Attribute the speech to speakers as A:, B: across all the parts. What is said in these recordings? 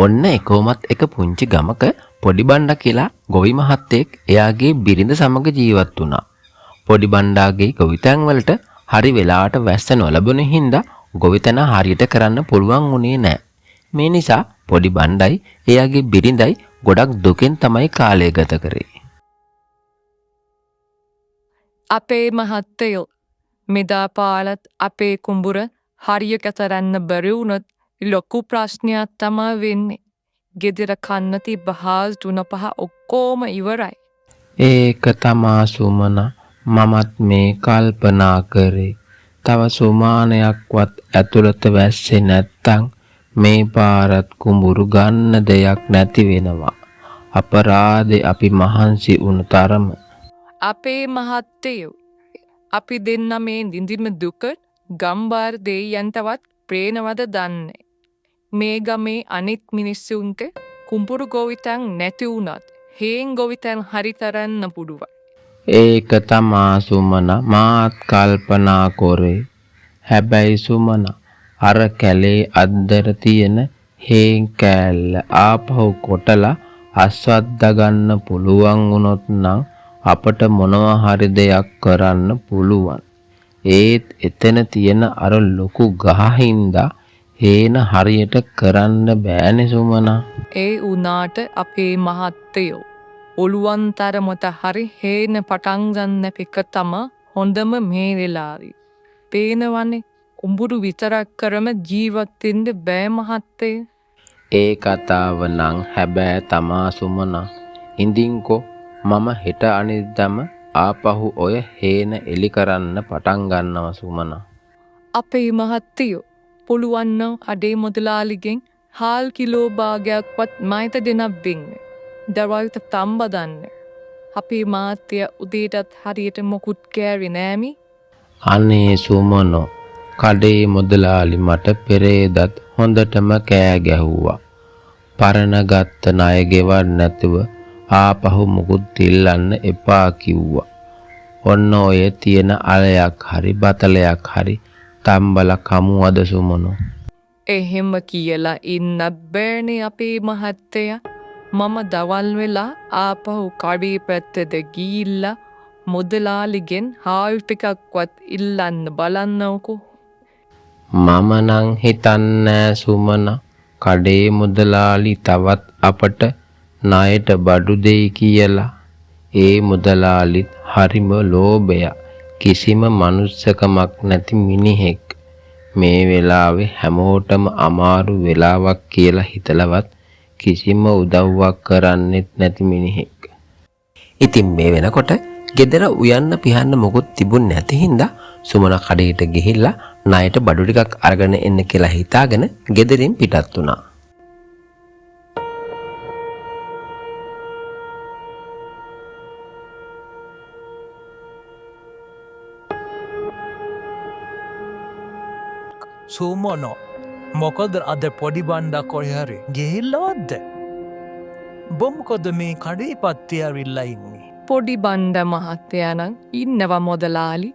A: ඔන්න එකෝමත් එක පුංචි ගමක පොඩි බණ්ඩා කියලා ගොවි මහත්තයෙක් එයාගේ බිරිඳ සමග ජීවත් වුණා. පොඩි බණ්ඩාගේ ගොවිතැන් වලට හරි වෙලාවට වැස්ස නොලැබුණ හින්දා ගොවිතැන හරියට කරන්න පුළුවන් වුණේ නැහැ. මේ නිසා පොඩි බණ්ඩයි එයාගේ බිරිඳයි ගොඩක් දුකෙන් තමයි කාලය ගත කරේ.
B: අපේ මහත්තයෝ මෙදා පාලත් අපේ කුඹුර හරියට කරන්න බැරි වුණොත් ලොකු ප්‍රශ්නයක් තමයි වෙන්නේ. ගෙදර කන්න තිබ්බ හාල් 3-5 ඔක්කොම ඉවරයි.
A: ඒක තමා සුමන මමත් මේ කල්පනා කරේ. තව සුමානයක්වත් ඇතුළත වැස්සේ නැත්තම් මේ පාරත් කුඹුරු ගන්න දෙයක් නැති වෙනවා. අපරාධේ අපි මහන්සි වුණ තරම.
B: අපේ මහත්තයෝ අපි දෙන්න මේ නිදිම දුක ගම්බාර දෙයියන්ටවත් ප්‍රේනවද දන්නේ. මේ ගමේ අනිත් මිනිස්සුන්ට කුඹුරු ගොවිතැන් නැති වුණත් හේන් ගොවිතැන් හරි තරන්න පුළුවන්.
A: ඒක තමා සුමන මාත් කල්පනා කරේ. හැබැයි සුමන අර කැලේ අද්දර තියෙන හේන් කෑල්ල ආපහු කොටලා අස්වද්දා ගන්න පුළුවන් වුණොත් නම් අපට මොනවා හරි දෙයක් කරන්න පුළුවන්. ඒත් එතන තියෙන අර ලොකු ගහින්දා හේන හරියට කරන්න බෑනේ සුමන.
B: ඒ උනාට අපේ මහත්තයෝ ඔළුවන් තරමට හරි හේන පටන් ගන්න එක තම හොඳම මේ වෙලාවේ. පේනවනේ කුඹුරු විතරක් කරම ජීවත් වෙන්න බෑ මහත්තයෝ.
A: ඒ කතාව නම් හැබෑ තමා සුමන. ඉඳින්කෝ මම හෙට අනිද්දාම ආපහු ඔය හේන එලි කරන්න පටන් ගන්නවා සුමන.
B: අපේ මහත්තයෝ පුළුවන් නම් අඩේ මුදලාලිගෙන් හාල් කිලෝ භාගයක්වත් මයිත දෙනක් දෙන්න. දවල්ට තම්බ දන්න. අපේ මාත්‍ය උදේටත් හරියට මොකුත් කෑවේ නෑමි.
A: අනේ සුමනෝ කඩේ මුදලාලි මට පෙරේදත් හොඳටම කෑ ගැහුවා. පරණ ගත්ත ණය ගෙවන්න නැතුව ආපහු මුකුත් ඉල්ලන්න එපා කිව්වා. ඔන්න ඔය තියෙන අලයක් හරි බතලයක් හරි තම්බල කමු අද සුමනෝ.
B: එහෙම කියලා ඉන්න බෑනේ අපේ මහත්තයා. මම දවල් වෙලා ආපහු කඩේ පැත්තට ගිහිල්ලා මුදලාලිගෙන් හාල් ටිකක්වත් ඉල්ලන්න බලන්නකෝ.
A: මම නම් හිතන්නේ සුමන කඩේ මුදලාලි තවත් අපට ණයට බඩු දෙයි කියලා. ඒ මුදලාලිත් හරිම ලෝභය. කිසිම මනුස්සකමක් නැති මිනිහෙක්. මේ වෙලාවේ හැමෝටම අමාරු වෙලාවක් කියලා හිතලවත් කිසිම උදව්වක් කරන්නෙත් නැති මිනිහෙක්. ඉතින් මේ වෙනකොට ගෙදර උයන්න පිහන්න මොකුත් තිබුණ නැති හින්දා සුමන කඩේට ගිහිල්ලා ණයට බඩු ටිකක් අරගෙන එන්න කියලා හිතාගෙන ගෙදරින් පිටත් වුණා.
C: සුමනෝ මොකද අද පොඩි බණ්ඩා කොහේ හරි ගිහිල්ලවද්ද? බොම්කොද මේ කඩේ පත්තේ ඇවිල්ලා ඉන්නේ?
B: පොඩි බණ්ඩ මහත්තයා නම් ඉන්නවා මොදලාලි.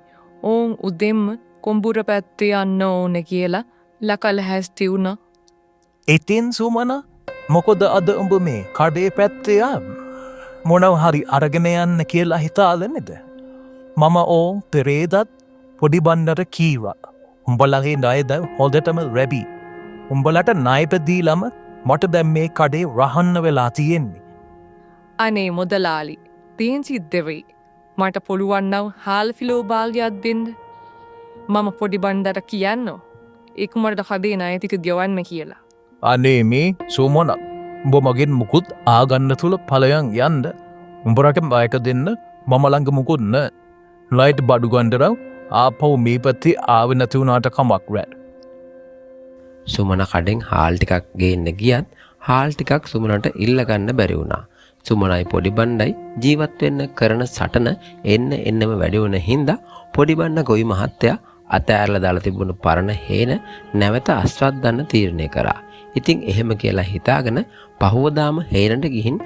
B: ඕන් උදෙම්ම කුඹුර පැත්තේ යන්න ඕන කියලා ලකල හැස්ති වුණා.
C: ඉතින් සුමන මොකද අද උඹ මේ කඩේ පැත්තේ මොනව හරි අරගෙන යන්න කියලා හිතාලනේද? මම ඕන් පෙරේදත් පොඩි බණ්ඩට කීවා. උඹලගේ ණයද හොඳටම රැබි. උඹලට ණයට දීලම මට දැන් මේ කඩේ රහන්න වෙලා තියෙන්නේ.
B: අනේ මොදලාලි තීන් සිද්ධ වෙයි. මට පුළුවන් නම් හාල් කිලෝ භාගයක් දෙන්න. මම පොඩි බණ්ඩට කියන්නෝ. ඉක්මනට කඩේ ණය ටික ගෙවන්න කියලා.
C: අනේ මේ සුමන උඹ මගෙන් මුකුත් ආගන්න තුල ඵලයන් යන්න. උඹරට බයක දෙන්න මම ළඟ මුකුත් නෑ. ණයට බඩු ගන්නදරව ආපහු මේ පැත්තේ ආවෙ නැති වුණාට කමක් රැ.
A: සුමන කඩෙන් හාල් ටිකක් ගේන්න ගියත් හාල් ටිකක් සුමනට ඉල්ල ගන්න බැරි වුණා. සුමනයි පොඩි බණ්ඩයි ජීවත් වෙන්න කරන සටන එන්නම වැඩි වුණ හින්දා පොඩි බණ්ඩ ගොවි මහත්තයා අතෑරලා දාලා තිබුණු පරණ හේන නැවත අස්වද්දන්න තීරණය කරා. ඉතින් එහෙම කියලා හිතාගෙන පහවදාම හේනට ගිහින්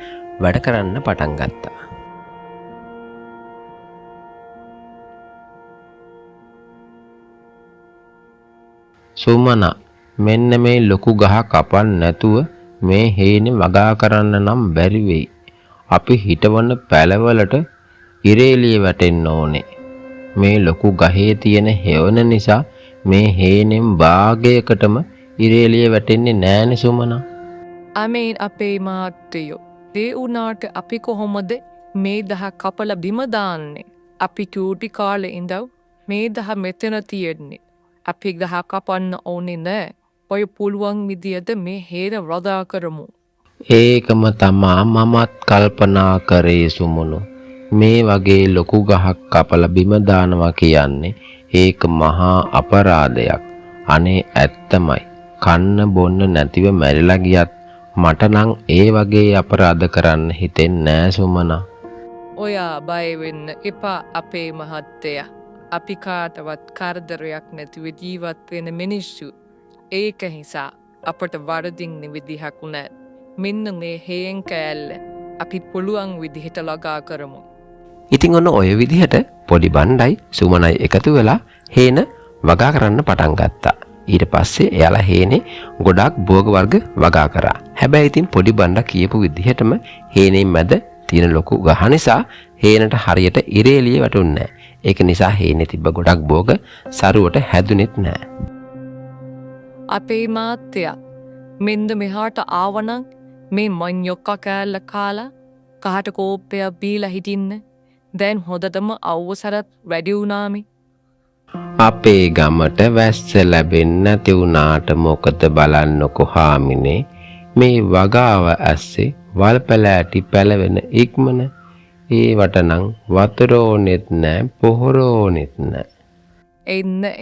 A: වැඩ කරන්න පටන් ගත්තා. සුමන මෙන්න මේ ලොකු ගහ කපන්න නැතුව මේ හේනේ වගා කරන්න නම් බැරි වෙයි. අපි හිටවන පැලවලට ඉරේලිය වැටෙන්න ඕනේ. මේ ලොකු ගහේ තියෙන හේවන නිසා මේ හේනෙන් භාගයකටම ඉරේලිය වැටෙන්නේ නෑනේ සුමනා.
B: අමේන් අපේ මහත්තයෝ. ඒ වුණාට අපි කොහොමද මේ දහ කපල බිම දාන්නේ? අපි චූටි කාලේ ඉඳන් මේ දහ මෙතන තියෙන්නේ. අපි ගහ කපන්න ඕනේ නෑ. ඔය පුළුවන් විදියට මේ හේර වදා කරමු.
A: ඒකම තමා මමත් කල්පනා කරේ සුමුණු. මේ වගේ ලොකු ගහක් කපලා බිම දානවා කියන්නේ ඒක මහා අපරාධයක්. අනේ ඇත්තමයි. කන්න බොන්න නැතිව මැරිලා ගියත් මට නම් ඒ වගේ අපරාධ කරන්න හිතෙන්නේ නෑ සුමනා.
B: ඔයා බය වෙන්න එපා අපේ මහත්තයා. අපි කාටවත් කරදරයක් නැතිව ජීවත් වෙන මිනිස්සු. ඒක නිසා අපට වරදින්න විදිහක් නෑ. මෙන්න මේ හේන් කෑල්ල අපි පුළුවන් විදිහට ලගා කරමු.
A: ඉතින් ඔන්න ඔය විදිහට පොඩි බණ්ඩයි සුමනයි එකතු වෙලා හේන වගා කරන්න පටන් ගත්තා. ඊට පස්සේ එයාලා හේනේ ගොඩාක් භෝග වර්ග වගා කරා. හැබැයි ඉතින් පොඩි බණ්ඩා කියපු විදිහටම හේනේ මැද තියෙන ලොකු ගහ නිසා හේනට හරියට ඉරේලිය වැටුන්නේ නැහැ. ඒක නිසා හේනේ තිබ්බ ගොඩක් භෝග සරුවට හැදුනෙත් නැහැ.
B: අපේ මාත්‍යා මෙන්න මෙහාට ආවනම් මේ මඤ්ඤොක්ක කෑල්ල කාලා කහට කෝප්පයක් බීලා හිටින්න. දැන් හොදටම අවසරත් වැඩි වුණාමි.
A: අපේ ගමට වැස්ස ලැබෙන්නේ නැති වුණාට මොකද බලන්නකෝ හාමිනේ මේ වගාව ඇස්සේ වල් පැලෑටි පැලවෙන ඉක්මන ඒවට නම් වතුර ඕනෙත් නෑ පොහොර ඕනෙත් නෑ.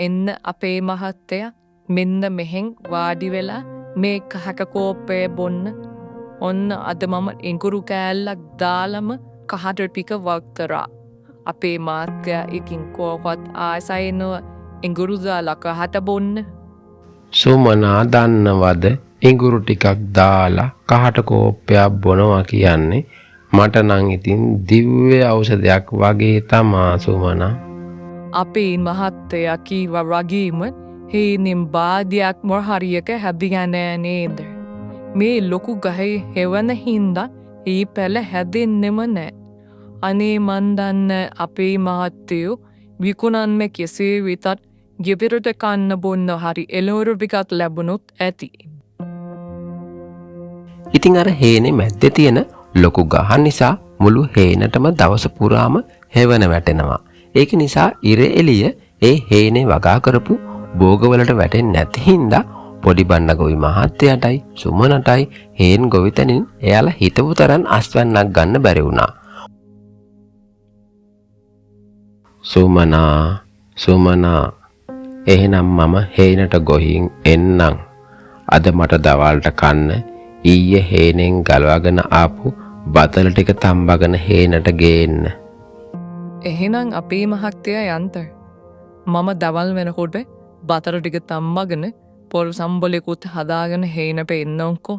B: එන්න අපේ මහත්තයා මෙන්න මෙහෙන් වාඩි වෙලා මේ කහක කෝප්පය බොන්න. ඔන්න අද මම ඉඟුරු කෑල්ලක් දාලම කහට ටික වක්තරා. අපේ මාත්‍යා එකින් කෝවත් ආසයිනව ඉඟුරු දාලා කහට බොන්න.
A: සුමනා දන්නවද ඉඟුරු ටිකක් දාලා කහට කෝප්පයක් බොනවා කියන්නේ මට නම් ඉතින් දිව්‍ය ඖෂධයක් වගේ තමා සුමනා.
B: අපේ මහත්තයා කීවා වගේම හේනින් බාධයක් මොහරියක හැදිගනෑ නේද? මේ ලොකු ගහේ හෙවන හින්දා ඒ පැල හැදෙන්නෙම නෑ. අනේ මන් දන්න අපේ මහත්තයෝ විකුණන්න කෙසේ වෙතත් ගෙදරට කන්න බොන්න හරි එළවලු ටිකක් ලැබුණොත් ඇති.
A: ඉතින් අර හේනේ මැද්දේ තියෙන ලොකු ගහ නිසා මුළු හේනටම දවස පුරාම හෙවන වැටෙනවා. ඒක නිසා ඉර එළිය ඒ හේනේ වගා කරපු භෝගවලට වැටෙන්නේ නැති හින්දා පොඩි බණ්ඩ ගොවි මහත්තයාටයි සුමනටයි හේන් ගොවිතැනින් එයාලා හිතපු තරම් අස්වැන්නක් ගන්න බැරි වුණා. සුමනා එහෙනම් මම හේනට ගොහින් එන්නම්. අද මට දවල්ට කන්න ඊයේ හේනෙන් ගලවගෙන ආපු බතල ටික තම්බගෙන හේනට ගේන්න.
B: එහෙනම් අපේ මහත්තයා යන්ත. මම දවල් වෙනකොට බතර ටික තම්බගෙන පොල් සම්බලෙකුත් හදාගෙන හේනට එන්නම්කෝ.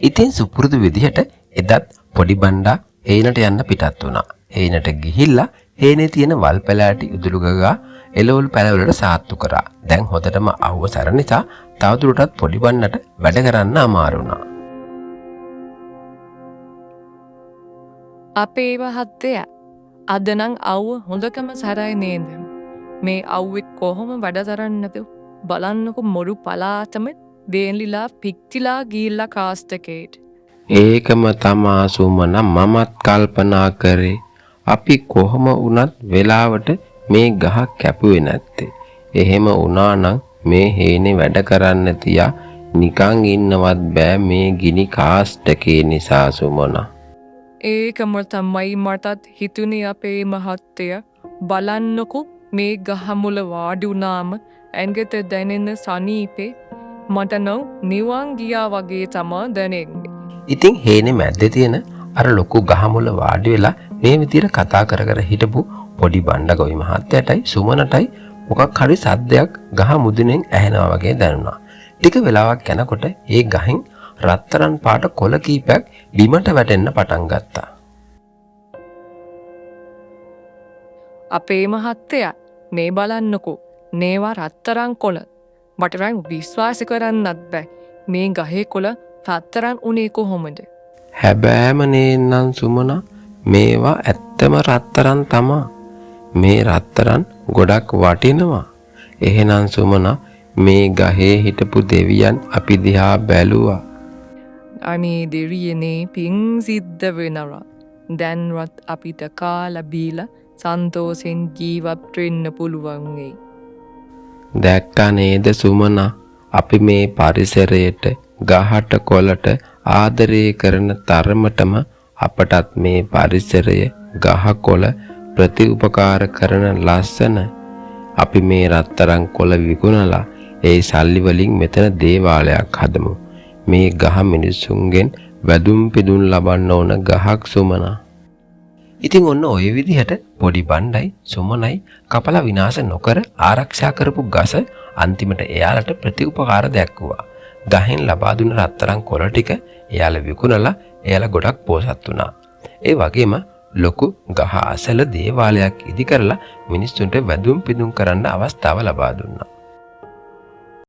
A: ඉතින් සුපුරුදු විදිහට එදත් පොඩි බණ්ඩා හේනට යන්න පිටත් වුණා. හේනට ගිහිල්ලා හේනේ තියෙන වල් පැලෑටි උදුළු ගගා එළවලු පැලවලට සාත්තු කරා. දැන් හොදටම අවසර නිසා තවදුරටත් පොඩි බණ්ඩට වැඩ කරන්න අමාරු වුණා.
B: අපේ මහත්තයා අද නම් අවුව හොඳකම සරයි නේද? මේ අවුවෙක් කොහොම වැඩ කරන්නද? බලන්නකො මොරු පලාතම දේන්ලිලා පික්තිලා ගිහිල්ලා කාස්ටකේට.
A: ඒකම තමා සුමන මමත් කල්පනා කරේ. අපි කොහොම වුණත් වෙලාවට මේ ගහ කැපුවේ නැත්තේ. එහෙම වුණා නම් මේ හේනේ වැඩ කරන්න තියා නිකන් ඉන්නවත් බෑ මේ ගිනි කාස්ටකේ නිසා සුමනා.
B: ඒකම තමයි මටත් හිතුනේ අපේ මහත්තයා. බලන්නකො මේ ගහ මුල වාඩි වුණාම ඇඟට දැනෙන සනීපේ මට නම් නිවන් ගියා වගේ තමයි දැනෙන්නේ.
A: ඉතින් හේනේ මැද්දේ තියෙන අර ලොකු ගහ මුල වාඩි වෙලා මේ විදිහට කතා කර කර හිටපු පොඩි බණ්ඩ ගොවි මහත්තයාටයි සුමනටයි මොකක් හරි සද්දයක් ගහ මුදුනෙන් ඇහෙනවා වගේ දැනුණා. ටික වෙලාවක් යනකොට ඒ ගහෙන් රත්තරන් පාට කොළ කීපයක් බිමට වැටෙන්න පටන් ගත්තා.
B: අපේ මහත්තයා මේ බලන්නකෝ මේවා රත්තරන් කොළ. මට නම් විශ්වාස කරන්නත් බෑ. මේ ගහේ කොළ රත්තරන් උනේ කොහොමද?
A: හැබෑම නේන්නම් සුමනා මේවා ඇත්තම රත්තරන් තමා. මේ රත්තරන් ගොඩක් වටිනවා. එහෙනම් සුමනා මේ ගහේ හිටපු දෙවියන් අපි දිහා බැලුවා.
B: අනේ දෙවියනේ පිං සිද්ධ වෙනවා. දැන්වත් අපිට කාලා බීලා සන්තෝෂෙන් ජීවත් වෙන්න පුළුවන් වෙයි.
A: දැක්කා නේද සුමනා අපි මේ පරිසරයට ගහට කොළට ආදරය කරන තරමටම අපටත් මේ පරිසරය ගහ කොළ ප්‍රතිඋපකාර කරන ලස්සන. අපි මේ රත්තරන් කොළ විකුණලා ඒ සල්ලි වලින් මෙතන දේවාලයක් හදමු. මේ ගහ මිනිසුන්ගෙන් වැදුම් පිදුම් ලබන්න ඕන ගහක් සුමනා. ඉතින් ඔන්න ওই විදිහට පොඩි බණ්ඩයි සුමනයි කපලා විනාශ නොකර ආරක්ෂා කරපු ගස අන්තිමට එයාලට ප්‍රතිඋපකාර දැක්වුවා. ගහෙන් ලබා දුන්න රත්තරන් කොළ ටික එයාලා විකුණලා එයාලා ගොඩක් පෝසත් වුණා. ඒ වගේම ලොකු ගහ අසල දේවාලයක් ඉදි කරලා මිනිස්සුන්ට වැදුම් පිදුම් කරන්න අවස්ථාව ලබා දුන්නා.